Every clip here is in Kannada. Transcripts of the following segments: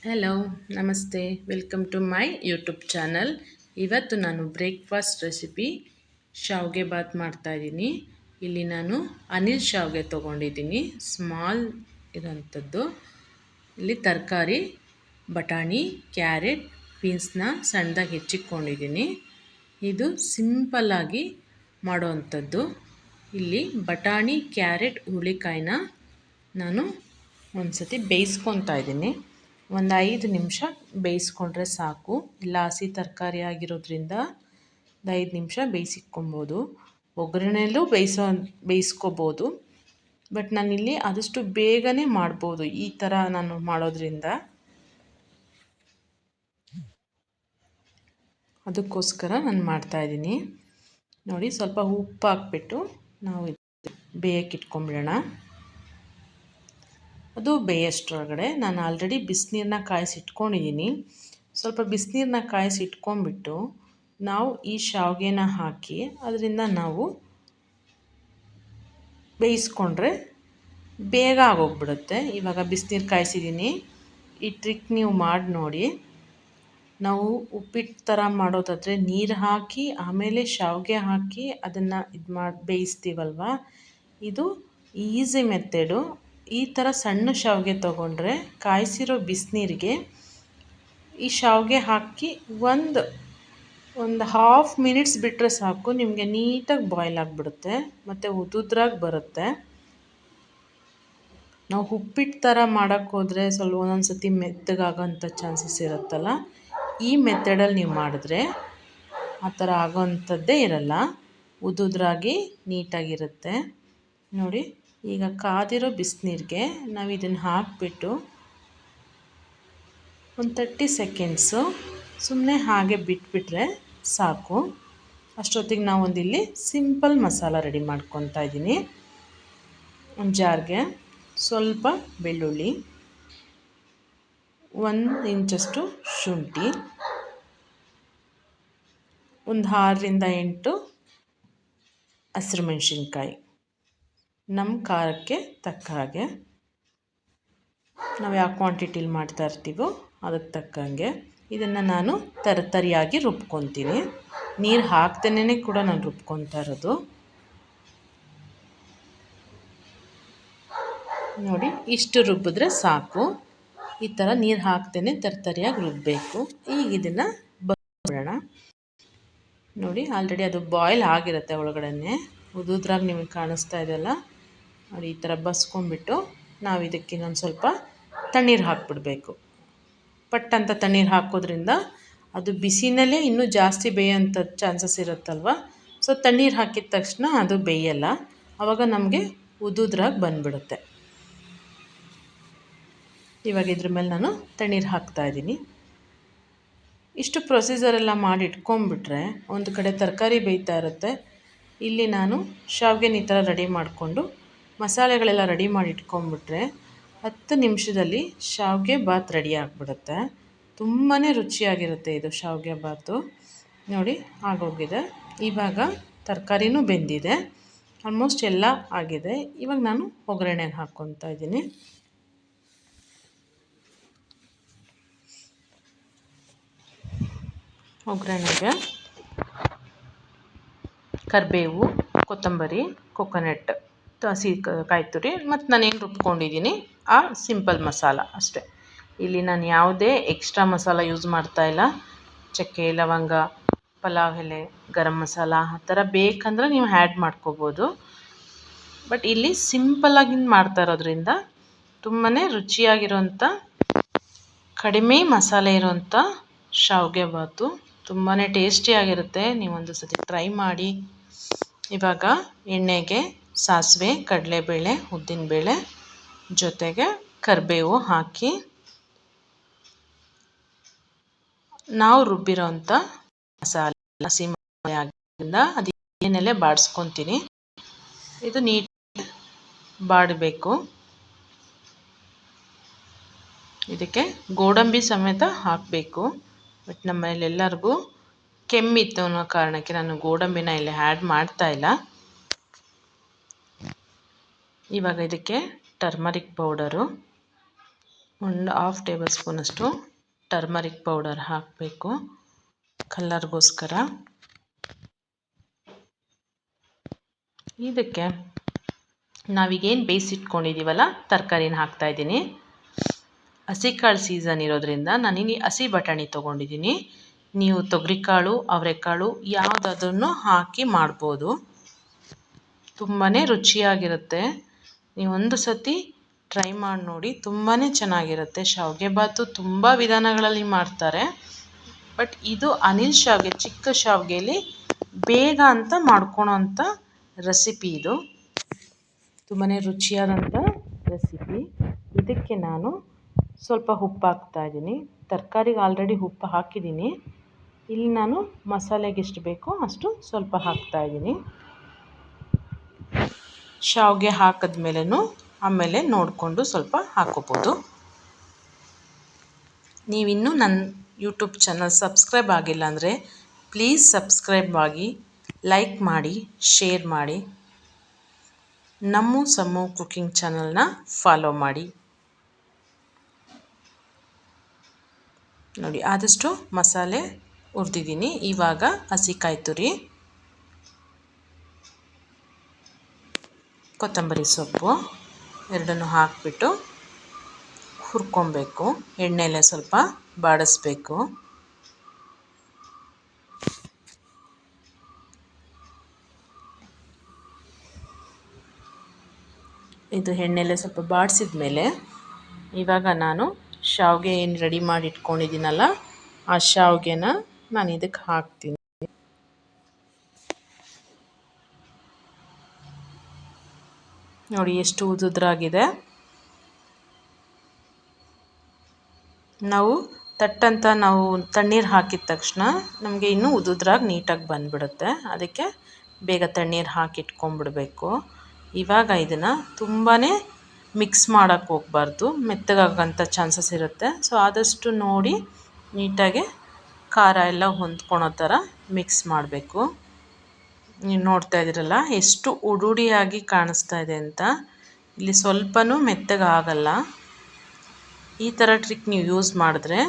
ಹಲೋ, ನಮಸ್ತೆ. Welcome to my YouTube channel. ಇವತ್ತು ನಾನು ಬ್ರೇಕ್ಫಾಸ್ಟ್ ರೆಸಿಪಿ ಶಾವಿಗೆ ಬಾತ್ ಮಾಡ್ತಾಯಿದ್ದೀನಿ. ಇಲ್ಲಿ ನಾನು ಅನಿಲ್ ಶಾವಿಗೆ ತೊಗೊಂಡಿದ್ದೀನಿ, ಸ್ಮಾಲ್ ಇರೋಂಥದ್ದು. ಇಲ್ಲಿ ತರಕಾರಿ ಬಟಾಣಿ, ಕ್ಯಾರೆಟ್, ಬೀನ್ಸ್ನ ಸಣ್ಣದಾಗಿ ಹೆಚ್ಚಿಕೊಂಡಿದ್ದೀನಿ. ಇದು ಸಿಂಪಲ್ಲಾಗಿ ಮಾಡೋವಂಥದ್ದು. ಇಲ್ಲಿ ಬಟಾಣಿ, ಕ್ಯಾರೆಟ್, ಹುರುಳಿಕಾಯಿನ ನಾನು ಒಂದು ಸತಿ ಬೇಯಿಸ್ಕೊತಾ ಇದ್ದೀನಿ. ಒಂದು 5 ನಿಮಿಷ ಬೇಯಿಸ್ಕೊಂಡ್ರೆ ಸಾಕು. ಇಲ್ಲ ಹಸಿ ತರಕಾರಿ ಆಗಿರೋದ್ರಿಂದ ಒಂದು 5 ನಿಮಿಷ ಬೇಯಿಸಿಕ್ಕೊಬೋದು. ಒಗ್ಗರಣೆಯಲ್ಲೂ ಬೇಯಿಸ್ಕೋಬೋದು. ಬಟ್ ನಾನಿಲ್ಲಿ ಆದಷ್ಟು ಬೇಗನೆ ಮಾಡ್ಬೋದು ಈ ಥರ ನಾನು ಮಾಡೋದ್ರಿಂದ. ಅದಕ್ಕೋಸ್ಕರ ನಾನು ಮಾಡ್ತಾಯಿದ್ದೀನಿ. ನೋಡಿ, ಸ್ವಲ್ಪ ಉಪ್ಪು ಹಾಕ್ಬಿಟ್ಟು ನಾವು ಬೇಯಕ್ಕೆ ಇಟ್ಕೊಂಬಿಡೋಣ. ಅದು ಬೇಯೋಷ್ಟ್ರೊಳಗಡೆ ನಾನು ಆಲ್ರೆಡಿ ಬಿಸಿನೀರನ್ನ ಕಾಯಿಸಿಟ್ಕೊಂಡಿದ್ದೀನಿ. ಸ್ವಲ್ಪ ಬಿಸಿನೀರನ್ನ ಕಾಯಿಸಿಟ್ಕೊಂಡ್ಬಿಟ್ಟು ನಾವು ಈ ಶಾವಿಗೆನ ಹಾಕಿ ಅದರಿಂದ ನಾವು ಬೇಯಿಸ್ಕೊಂಡ್ರೆ ಬೇಗ ಆಗೋಗ್ಬಿಡುತ್ತೆ. ಇವಾಗ ಬಿಸಿನೀರು ಕಾಯಿಸಿದ್ದೀನಿ. ಈ ಟ್ರಿಕ್ ನೀವು ಮಾಡಿ ನೋಡಿ. ನಾವು ಉಪ್ಪಿಟ್ಟು ಥರ ಮಾಡೋದಾದರೆ ನೀರು ಹಾಕಿ ಆಮೇಲೆ ಶಾವಿಗೆ ಹಾಕಿ ಅದನ್ನು ಬೇಯಿಸ್ತೀವಲ್ವ, ಇದು ಈಸಿ ಮೆಥಡು. ಈ ಥರ ಸಣ್ಣ ಶಾವಿಗೆ ತೊಗೊಂಡ್ರೆ ಕಾಯಿಸಿರೋ ಬಿಸಿನೀರಿಗೆ ಈ ಶಾವಿಗೆ ಹಾಕಿ ಒಂದು ಹಾಫ್ ಮಿನಿಟ್ಸ್ ಬಿಟ್ಟರೆ ಸಾಕು, ನಿಮಗೆ ನೀಟಾಗಿ ಬಾಯ್ಲ್ ಆಗಿಬಿಡುತ್ತೆ ಮತ್ತು ಉದುದ್ರಾಗಿ ಬರುತ್ತೆ. ನಾವು ಉಪ್ಪಿಟ್ಟು ಥರ ಮಾಡೋಕ್ಕೋದ್ರೆ ಸ್ವಲ್ಪ ಒಂದೊಂದು ಸತಿ ಮೆತ್ತಗಾಗೋಂಥ ಚಾನ್ಸಸ್ ಇರುತ್ತಲ್ಲ. ಈ ಮೆಥಡಲ್ಲಿ ನೀವು ಮಾಡಿದ್ರೆ ಆ ಥರ ಆಗೋವಂಥದ್ದೇ ಇರಲ್ಲ, ಉದುದ್ರಾಗಿ ನೀಟಾಗಿರುತ್ತೆ. ನೋಡಿ, ಈಗ ಕಾದಿರೋ ಬಿಸಿನೀರಿಗೆ ನಾವು ಇದನ್ನು ಹಾಕಿಬಿಟ್ಟು ಒಂದು 30 ಸೆಕೆಂಡ್ಸು ಸುಮ್ಮನೆ ಹಾಗೆ ಬಿಟ್ಬಿಟ್ರೆ ಸಾಕು. ಅಷ್ಟೊತ್ತಿಗೆ ನಾವು ಒಂದಿಲ್ಲಿ ಸಿಂಪಲ್ ಮಸಾಲ ರೆಡಿ ಮಾಡ್ಕೊತಾ ಇದ್ದೀನಿ. ಒಂದು ಜಾರ್ಗೆ ಸ್ವಲ್ಪ ಬೆಳ್ಳುಳ್ಳಿ, 1 ಇಂಚಷ್ಟು ಶುಂಠಿ, ಒಂದು 6ರಿಂದ 8 ಹಸಿರು ಮೆಣಸಿನ್ಕಾಯಿ, ನಮ್ಮ ಖಾರಕ್ಕೆ ತಕ್ಕ ಹಾಗೆ, ನಾವು ಯಾವ ಕ್ವಾಂಟಿಟಿಲಿ ಮಾಡ್ತಾ ಇರ್ತೀವೋ ಅದಕ್ಕೆ ತಕ್ಕಂಗೆ ಇದನ್ನು ನಾನು ತರಿಯಾಗಿ ರುಬ್ಕೊತೀನಿ. ನೀರು ಹಾಕ್ದೇನೆ ಕೂಡ ನಾನು ರುಬ್ಕೊತಾ ಇರೋದು. ನೋಡಿ, ಇಷ್ಟು ರುಬ್ಬಿದ್ರೆ ಸಾಕು. ಈ ಥರ ನೀರು ಹಾಕ್ದೇನೆ ತರಿಯಾಗಿ ರುಬ್ಬಬೇಕು. ಈಗ ಇದನ್ನು ಬಿಡೋಣ. ನೋಡಿ, ಆಲ್ರೆಡಿ ಅದು ಬಾಯ್ಲ್ ಆಗಿರುತ್ತೆ ಒಳಗಡೆ, ಉದುದ್ರಾಗಿ ನಿಮಗೆ ಕಾಣಿಸ್ತಾ ಇದೆಯಲ್ಲ. ನೋಡಿ, ಈ ಥರ ಬಸ್ಕೊಂಡ್ಬಿಟ್ಟು ನಾವು ಇದಕ್ಕೆ ಇನ್ನೊಂದು ಸ್ವಲ್ಪ ತಣ್ಣೀರು ಹಾಕ್ಬಿಡಬೇಕು. ಪಟ್ಟಂತ ತಣ್ಣೀರು ಹಾಕೋದ್ರಿಂದ ಅದು ಬಿಸಿನಲ್ಲೇ ಇನ್ನೂ ಜಾಸ್ತಿ ಬೇಯೋಂಥ ಚಾನ್ಸಸ್ ಇರುತ್ತಲ್ವ. ಸೊ ತಣ್ಣೀರು ಹಾಕಿದ ತಕ್ಷಣ ಅದು ಬೇಯಲ್ಲ, ಆವಾಗ ನಮಗೆ ಉದುದ್ರಾಗಿ ಬಂದುಬಿಡುತ್ತೆ. ಇವಾಗ ಇದ್ರ ಮೇಲೆ ನಾನು ತಣ್ಣೀರು ಹಾಕ್ತಾಯಿದ್ದೀನಿ. ಇಷ್ಟು ಪ್ರೊಸೀಜರೆಲ್ಲ ಮಾಡಿ ಇಟ್ಕೊಂಡ್ಬಿಟ್ರೆ ಒಂದು ಕಡೆ ತರಕಾರಿ ಬೇಯ್ತಾ ಇರುತ್ತೆ. ಇಲ್ಲಿ ನಾನು ಶಾವಿಗೆನ ಈ ಥರ ರೆಡಿ ಮಾಡಿಕೊಂಡು ಮಸಾಲೆಗಳೆಲ್ಲ ರೆಡಿ ಮಾಡಿ ಇಟ್ಕೊಂಡ್ಬಿಟ್ರೆ 10 ನಿಮಿಷದಲ್ಲಿ ಶಾವಿಗೆ ಬಾತ್ ರೆಡಿ ಆಗಿಬಿಡುತ್ತೆ. ತುಂಬಾ ರುಚಿಯಾಗಿರುತ್ತೆ ಇದು ಶಾವಿಗೆ ಬಾತು. ನೋಡಿ, ಆಗೋಗಿದೆ. ಇವಾಗ ತರಕಾರಿನೂ ಬೆಂದಿದೆ, ಆಲ್ಮೋಸ್ಟ್ ಎಲ್ಲ ಆಗಿದೆ. ಇವಾಗ ನಾನು ಒಗ್ಗರಣೆಗೆ ಹಾಕ್ಕೊತಾ ಇದ್ದೀನಿ. ಒಗ್ಗರಣೆಗೆ ಕರಿಬೇವು, ಕೊತ್ತಂಬರಿ, ಕೊಕೊನಟ್, ಹಸಿ ಕಾಯಿ ತುರಿ ಮತ್ತು ನಾನೇನು ರುಬ್ಕೊಂಡಿದ್ದೀನಿ ಆ ಸಿಂಪಲ್ ಮಸಾಲ ಅಷ್ಟೇ. ಇಲ್ಲಿ ನಾನು ಯಾವುದೇ ಎಕ್ಸ್ಟ್ರಾ ಮಸಾಲ ಯೂಸ್ ಮಾಡ್ತಾಯಿಲ್ಲ. ಚಕ್ಕೆ, ಲವಂಗ, ಪಲಾವ್ ಎಲೆ, ಗರಂ ಮಸಾಲ ಆ ಥರ ಬೇಕಂದ್ರೆ ನೀವು ಆ್ಯಡ್ ಮಾಡ್ಕೋಬೋದು. ಬಟ್ ಇಲ್ಲಿ ಸಿಂಪಲ್ಲಾಗಿ ಮಾಡ್ತಾ ಇರೋದ್ರಿಂದ ತುಂಬಾ ರುಚಿಯಾಗಿರೋಂಥ, ಕಡಿಮೆ ಮಸಾಲೆ ಇರೋಂಥ ಶಾವಿಗೆ ಬಾತು ತುಂಬಾ ಟೇಸ್ಟಿಯಾಗಿರುತ್ತೆ. ನೀವೊಂದು ಸತಿ ಟ್ರೈ ಮಾಡಿ. ಇವಾಗ ಎಣ್ಣೆಗೆ ಸಾಸಿವೆ, ಕಡಲೆಬೇಳೆ, ಉದ್ದಿನಬೇಳೆ ಜೊತೆಗೆ ಕರಿಬೇವು ಹಾಕಿ ನಾವು ರುಬ್ಬಿರೋಂಥ ಮಸಾಲೆ ಹಸಿ ಮಸಾಲೆ ಆಗಿದ್ದರಿಂದ ಅದು ಎಣ್ಣೆಯಲ್ಲೇ ಬಾಡಿಸ್ಕೊತೀನಿ. ಇದು ನೀಟಾಗಿ ಬಾಡಬೇಕು. ಇದಕ್ಕೆ ಗೋಡಂಬಿ ಸಮೇತ ಹಾಕಬೇಕು. ಬಟ್ ನಮ್ಮ ಮನೇಲೆಲ್ಲರಿಗೂ ಕೆಮ್ಮಿತ್ತು ಅನ್ನೋ ಕಾರಣಕ್ಕೆ ನಾನು ಗೋಡಂಬಿನ ಇಲ್ಲಿ ಆ್ಯಡ್ ಮಾಡ್ತಾಯಿಲ್ಲ. ಇವಾಗ ಇದಕ್ಕೆ ಟರ್ಮರಿಕ್ ಪೌಡರು, ಒಂದು ಹಾಫ್ ಟೇಬಲ್ ಸ್ಪೂನಷ್ಟು ಟರ್ಮರಿಕ್ ಪೌಡರ್ ಹಾಕಬೇಕು ಕಲರ್ಗೋಸ್ಕರ. ಇದಕ್ಕೆ ನಾವೀಗೇನು ಬೇಯಿಸಿಟ್ಕೊಂಡಿದ್ದೀವಲ್ಲ ತರಕಾರಿನ ಹಾಕ್ತಾಯಿದ್ದೀನಿ. ಹಸಿಕಾಳು ಸೀಸನ್ ಇರೋದ್ರಿಂದ ನಾನಿಲ್ಲಿ ಹಸಿ ಬಟಾಣಿ ತೊಗೊಂಡಿದ್ದೀನಿ. ನೀವು ತೊಗರಿಕಾಳು ಅವರೆಕಾಳು ಯಾವುದಾದ್ರೂ ಹಾಕಿ ಮಾಡ್ಬೋದು. ತುಂಬಾ ರುಚಿಯಾಗಿರುತ್ತೆ. ನೀವು ಒಂದು ಸತಿ ಟ್ರೈ ಮಾಡಿ ನೋಡಿ, ತುಂಬಾ ಚೆನ್ನಾಗಿರುತ್ತೆ. ಶಾವಿಗೆ ಬಾತು ತುಂಬ ವಿಧಾನಗಳಲ್ಲಿ ಮಾಡ್ತಾರೆ, ಬಟ್ ಇದು ಅನಿಲ್ ಶಾವಿಗೆ, ಚಿಕ್ಕ ಶಾವಿಗೆಯಲ್ಲಿ ಬೇಗ ಅಂತ ಮಾಡ್ಕೊಳೋಂಥ ರೆಸಿಪಿ ಇದು. ತುಂಬಾ ರುಚಿಯಾದಂಥ ರೆಸಿಪಿ. ಇದಕ್ಕೆ ನಾನು ಸ್ವಲ್ಪ ಉಪ್ಪು ಹಾಕ್ತಾಯಿದ್ದೀನಿ. ತರಕಾರಿಗೆ ಆಲ್ರೆಡಿ ಉಪ್ಪು ಹಾಕಿದ್ದೀನಿ. ಇಲ್ಲಿ ನಾನು ಮಸಾಲೆಗೆ ಎಷ್ಟು ಬೇಕೋ ಅಷ್ಟು ಸ್ವಲ್ಪ ಹಾಕ್ತಾಯಿದ್ದೀನಿ. ಶಾವಿಗೆ ಹಾಕಿದ್ಮೇಲೂ ಆಮೇಲೆ ನೋಡಿಕೊಂಡು ಸ್ವಲ್ಪ ಹಾಕ್ಕೋಬೋದು. ನೀವಿನ್ನೂ ನನ್ನ ಯೂಟ್ಯೂಬ್ ಚಾನಲ್ ಸಬ್ಸ್ಕ್ರೈಬ್ ಆಗಿಲ್ಲ ಅಂದರೆ ಪ್ಲೀಸ್ ಸಬ್ಸ್ಕ್ರೈಬ್ ಆಗಿ, ಲೈಕ್ ಮಾಡಿ, ಶೇರ್ ಮಾಡಿ. ನಮ್ಮ ಸಮ್ಮು ಕುಕಿಂಗ್ ಚಾನಲ್ನ ಫಾಲೋ ಮಾಡಿ. ನೋಡಿ, ಆದಷ್ಟು ಮಸಾಲೆ ಹುರಿದಿದ್ದೀನಿ. ಇವಾಗ ಹಸಿಕಾಯಿ ತುರಿ, ಕೊತ್ತಂಬರಿ ಸೊಪ್ಪು ಎರಡನ್ನೂ ಹಾಕಿಬಿಟ್ಟು ಹುರ್ಕೊಬೇಕು. ಎಣ್ಣೆಲೆ ಸ್ವಲ್ಪ ಬಾಡಿಸ್ಬೇಕು. ಇದು ಎಣ್ಣೆಲೆ ಸ್ವಲ್ಪ ಬಾಡಿಸಿದ ಮೇಲೆ ಇವಾಗ ನಾನು ಶಾವಿಗೆ ಏನು ರೆಡಿ ಮಾಡಿ ಇಟ್ಕೊಂಡಿದ್ದೀನಲ್ಲ, ಆ ಶಾವಿಗೆನ ನಾನು ಇದಕ್ಕೆ ಹಾಕ್ತೀನಿ. ನೋಡಿ ಎಷ್ಟು ಉದುದ್ರಾಗಿದೆ. ನಾವು ತಟ್ಟಂತ ನಾವು ತಣ್ಣೀರು ಹಾಕಿದ ತಕ್ಷಣ ನಮಗೆ ಇನ್ನೂ ಉದುದ್ರಾಗಿ ನೀಟಾಗಿ ಬಂದುಬಿಡುತ್ತೆ. ಅದಕ್ಕೆ ಬೇಗ ತಣ್ಣೀರು ಹಾಕಿ ಇಟ್ಕೊಂಡ್ಬಿಡ್ಬೇಕು. ಇವಾಗ ಇದನ್ನು ತುಂಬಾ ಮಿಕ್ಸ್ ಮಾಡೋಕ್ಕೆ ಹೋಗಬಾರ್ದು, ಮೆತ್ತಗಾಗೋಂಥ ಚಾನ್ಸಸ್ ಇರುತ್ತೆ. ಸೊ ಆದಷ್ಟು ನೋಡಿ ನೀಟಾಗಿ ಖಾರ ಎಲ್ಲ ಹೊಂದ್ಕೊಳೋ ಥರ ಮಿಕ್ಸ್ ಮಾಡಬೇಕು. ನೀವು ನೋಡ್ತಾ ಇದ್ದೀರಲ್ಲ ಎಷ್ಟು ಉಡುಡಿಯಾಗಿ ಕಾಣಿಸ್ತಾ ಇದೆ ಅಂತ. ಇಲ್ಲಿ ಸ್ವಲ್ಪನೂ ಮೆತ್ತಗಾಗಲ್ಲ. ಈ ಥರ ಟ್ರಿಕ್ ನೀವು ಯೂಸ್ ಮಾಡಿದ್ರೆ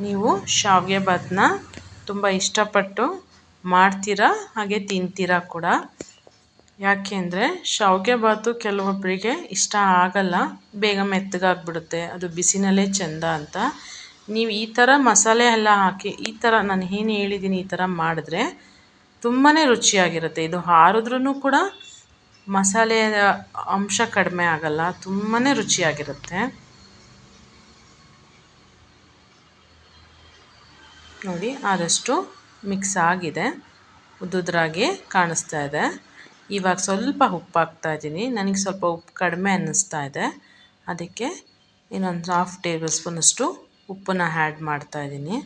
ನೀವು ಶಾವಿಗೆ ಭಾತನ್ನ ತುಂಬ ಇಷ್ಟಪಟ್ಟು ಮಾಡ್ತೀರಾ, ಹಾಗೆ ತಿಂತೀರಾ ಕೂಡ. ಯಾಕೆ ಅಂದರೆ ಶಾವಿಗೆ ಭಾತು ಕೆಲವೊಬ್ಬರಿಗೆ ಇಷ್ಟ ಆಗಲ್ಲ, ಬೇಗ ಮೆತ್ತಗಾಗ್ಬಿಡುತ್ತೆ, ಅದು ಬಿಸಿನಲ್ಲೇ ಚೆಂದ ಅಂತ. ನೀವು ಈ ಥರ ಮಸಾಲೆ ಎಲ್ಲ ಹಾಕಿ ಈ ಥರ ನಾನು ಏನು ಹೇಳಿದ್ದೀನಿ ಈ ಥರ ಮಾಡಿದ್ರೆ ತುಂಬಾ ರುಚಿಯಾಗಿರುತ್ತೆ. ಇದು ಆರಿದ್ರೂ ಕೂಡ ಮಸಾಲೆಯ ಅಂಶ ಕಡಿಮೆ ಆಗಲ್ಲ, ತುಂಬಾ ರುಚಿಯಾಗಿರುತ್ತೆ. ನೋಡಿ, ಆದಷ್ಟು ಮಿಕ್ಸ್ ಆಗಿದೆ, ಉದ್ದುದ್ರಾಗಿ ಕಾಣಿಸ್ತಾ ಇದೆ. ಇವಾಗ ಸ್ವಲ್ಪ ಉಪ್ಪು ಹಾಕ್ತಾಯಿದ್ದೀನಿ. ನನಗೆ ಸ್ವಲ್ಪ ಉಪ್ಪು ಕಡಿಮೆ ಅನ್ನಿಸ್ತಾ ಇದೆ, ಅದಕ್ಕೆ ಇನ್ನೊಂದು ಹಾಫ್ ಟೇಬಲ್ ಸ್ಪೂನಷ್ಟು ಉಪ್ಪನ್ನ ಆ್ಯಡ್ ಮಾಡ್ತಾಯಿದ್ದೀನಿ.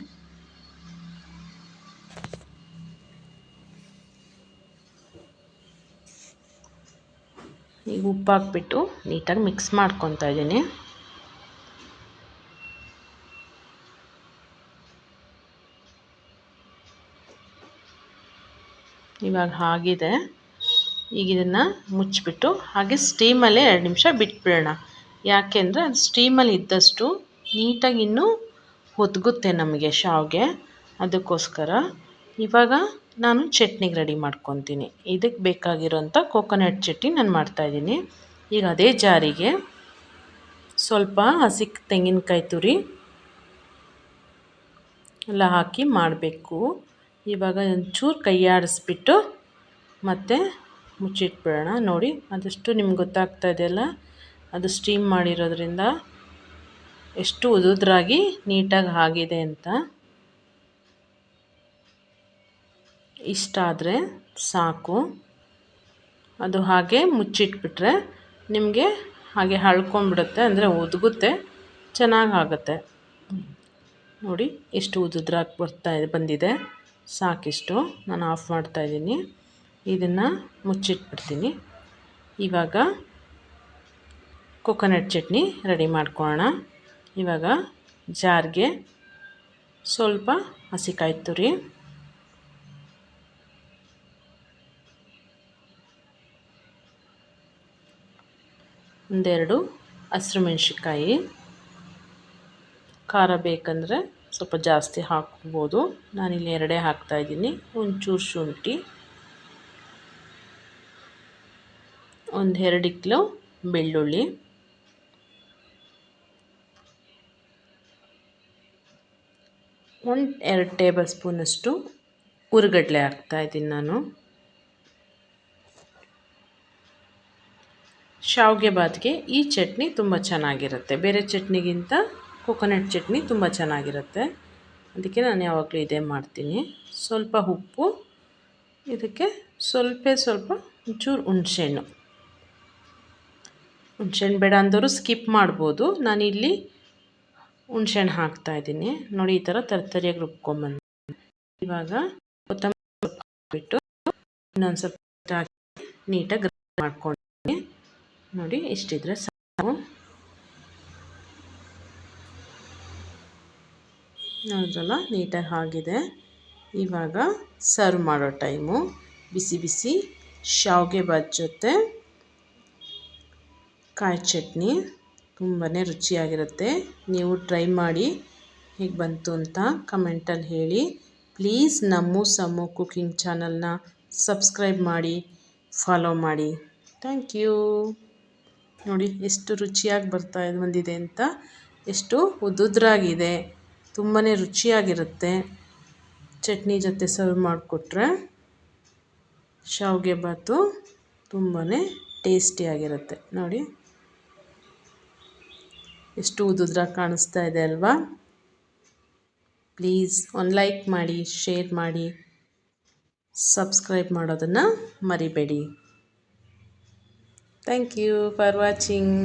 ಈಗ ಉಪ್ಪು ಹಾಕ್ಬಿಟ್ಟು ನೀಟಾಗಿ ಮಿಕ್ಸ್ ಮಾಡ್ಕೊತಾ ಇದ್ದೀನಿ. ಇವಾಗ ಆಗಿದೆ. ಈಗ ಇದನ್ನು ಮುಚ್ಚಿಬಿಟ್ಟು ಹಾಗೆ ಸ್ಟೀಮಲ್ಲೇ 2 ನಿಮಿಷ ಬಿಟ್ಬಿಡೋಣ. ಯಾಕೆಂದರೆ ಅದು ಸ್ಟೀಮಲ್ಲಿ ಇದ್ದಷ್ಟು ನೀಟಾಗಿ ಇನ್ನೂ ಒದಗುತ್ತೆ ನಮಗೆ ಶಾವಿಗೆ, ಅದಕ್ಕೋಸ್ಕರ. ಇವಾಗ ನಾನು ಚಟ್ನಿಗೆ ರೆಡಿ ಮಾಡ್ಕೊತೀನಿ. ಇದಕ್ಕೆ ಬೇಕಾಗಿರೋಂಥ ಕೋಕೋನಟ್ ಚಟ್ನಿ ನಾನು ಮಾಡ್ತಾಯಿದ್ದೀನಿ. ಈಗ ಅದೇ ಜಾರಿಗೆ ಸ್ವಲ್ಪ ಹಸಿ ತೆಂಗಿನಕಾಯಿ ತುರಿ ಎಲ್ಲ ಹಾಕಿ ಮಾಡಬೇಕು. ಇವಾಗ ಒಂಚೂರು ಕೈ ಆಡಿಸ್ಬಿಟ್ಟು ಮತ್ತೆ ಮುಚ್ಚಿಟ್ಬಿಡೋಣ. ನೋಡಿ, ಅದಷ್ಟು ನಿಮ್ಗೆ ಗೊತ್ತಾಗ್ತಾ ಇದೆಯಲ್ಲ, ಅದು ಸ್ಟೀಮ್ ಮಾಡಿರೋದ್ರಿಂದ ಎಷ್ಟು ಉದುದ್ರಾಗಿ ನೀಟಾಗಿ ಆಗಿದೆ ಅಂತ. ಇಷ್ಟ ಆದರೆ ಸಾಕು. ಅದು ಹಾಗೆ ಮುಚ್ಚಿಟ್ಬಿಟ್ರೆ ನಿಮಗೆ ಹಾಗೆ ಹಳ್ಕೊಂಡ್ಬಿಡುತ್ತೆ, ಅಂದರೆ ಒದಗುತ್ತೆ, ಚೆನ್ನಾಗಾಗುತ್ತೆ. ನೋಡಿ ಎಷ್ಟು ಉದುದ್ರಾಗಿ ಬಂದಿದೆ. ಸಾಕಿಷ್ಟು. ನಾನು ಆಫ್ ಮಾಡ್ತಾಯಿದ್ದೀನಿ. ಇದನ್ನು ಮುಚ್ಚಿಟ್ಬಿಡ್ತೀನಿ. ಇವಾಗ ಕೋಕೋನಟ್ ಚಟ್ನಿ ರೆಡಿ ಮಾಡ್ಕೊಳ್ಳೋಣ. ಇವಾಗ ಜಾರ್ಗೆ ಸ್ವಲ್ಪ ಹಸಿಕಾಯಿ ತುರಿ, ಒಂದೆರಡು ಹಸಿರು ಮೆಣಸಿನ್ಕಾಯಿ, ಖಾರ ಬೇಕಂದರೆ ಸ್ವಲ್ಪ ಜಾಸ್ತಿ ಹಾಕ್ಬೋದು. ನಾನಿಲ್ಲಿ 2 ಹಾಕ್ತಾಯಿದ್ದೀನಿ. ಒಂಚೂರು ಶುಂಠಿ, 1-2 ಇಕ್ಲು ಬೆಳ್ಳುಳ್ಳಿ, 1-2 ಟೇಬಲ್ ಸ್ಪೂನಷ್ಟು ಹುರಿಗಡಲೆ ಹಾಕ್ತಾಯಿದ್ದೀನಿ ನಾನು. ಶಾವಿಗೆ ಬಾತ್ಗೆ ಈ ಚಟ್ನಿ ತುಂಬ ಚೆನ್ನಾಗಿರುತ್ತೆ. ಬೇರೆ ಚಟ್ನಿಗಿಂತ ಕೊಕೊನಟ್ ಚಟ್ನಿ ತುಂಬ ಚೆನ್ನಾಗಿರುತ್ತೆ. ಅದಕ್ಕೆ ನಾನು ಯಾವಾಗಲೂ ಇದೇ ಮಾಡ್ತೀನಿ. ಸ್ವಲ್ಪ ಉಪ್ಪು, ಇದಕ್ಕೆ ಸ್ವಲ್ಪ ಒಂಚೂರು ಹುಣಸೆಹಣ್ಣು ಬೇಡ ಅಂದವರು ಸ್ಕಿಪ್ ಮಾಡ್ಬೋದು. ನಾನಿಲ್ಲಿ ಹುಣಸೆಹಣ್ಣು ಹಾಕ್ತಾಯಿದ್ದೀನಿ. ನೋಡಿ, ಈ ಥರ ತರಿಯಾಗಿ ರುಬ್ಕೊಂಬಂದು ಇವಾಗ ಕೊತ್ತಂಬರಿ ಹಾಕ್ಬಿಟ್ಟು ಇನ್ನೊಂದು ಸ್ವಲ್ಪ ಹಾಕಿ ನೀಟಾಗಿ ಗ್ರೈಂಡ್ ಮಾಡ್ಕೊಂಡಿದ್ದೀನಿ. ನೋಡಿ, ಇಷ್ಟಿದ್ರೆ ಸಾಕು. ನೋಡಿದ್ರಲ್ಲ, ನೀಟಾಗಿ ಆಗಿದೆ. ಇವಾಗ ಸರ್ವ್ ಮಾಡೋ ಟೈಮು. ಬಿಸಿ ಬಿಸಿ ಶಾವಿಗೆ ಬಾತ್ ಜೊತೆ ಕಾಯಿ ಚಟ್ನಿ ತುಂಬಾ ರುಚಿಯಾಗಿರುತ್ತೆ. ನೀವು ಟ್ರೈ ಮಾಡಿ ಹೇಗೆ ಬಂತು ಅಂತ ಕಮೆಂಟಲ್ಲಿ ಹೇಳಿ. ಪ್ಲೀಸ್ ನಮ್ಮ ಸಮ್ಮು ಕುಕಿಂಗ್ ಚಾನಲ್ನ ಸಬ್ಸ್ಕ್ರೈಬ್ ಮಾಡಿ, ಫಾಲೋ ಮಾಡಿ. Thank you. ನೋಡಿ ಎಷ್ಟು ರುಚಿಯಾಗಿ ಬಂದಿದೆ ಅಂತ. ಎಷ್ಟು ಉದುದ್ರಾಗಿದೆ, ತುಂಬಾ ರುಚಿಯಾಗಿರುತ್ತೆ. ಚಟ್ನಿ ಜೊತೆ ಸರ್ವ್ ಮಾಡಿಕೊಟ್ರೆ ಶಾವಿಗೆ ಬಾತು ತುಂಬಾ ಟೇಸ್ಟಿಯಾಗಿರುತ್ತೆ. ನೋಡಿ ಎಷ್ಟು ಉದುದ್ರಾಗಿ ಕಾಣಿಸ್ತಾ ಇದೆ ಅಲ್ವಾ? ಪ್ಲೀಸ್ ಒಂದು ಲೈಕ್ ಮಾಡಿ, ಶೇರ್ ಮಾಡಿ, ಸಬ್ಸ್ಕ್ರೈಬ್ ಮಾಡೋದನ್ನು ಮರಿಬೇಡಿ. Thank you for watching.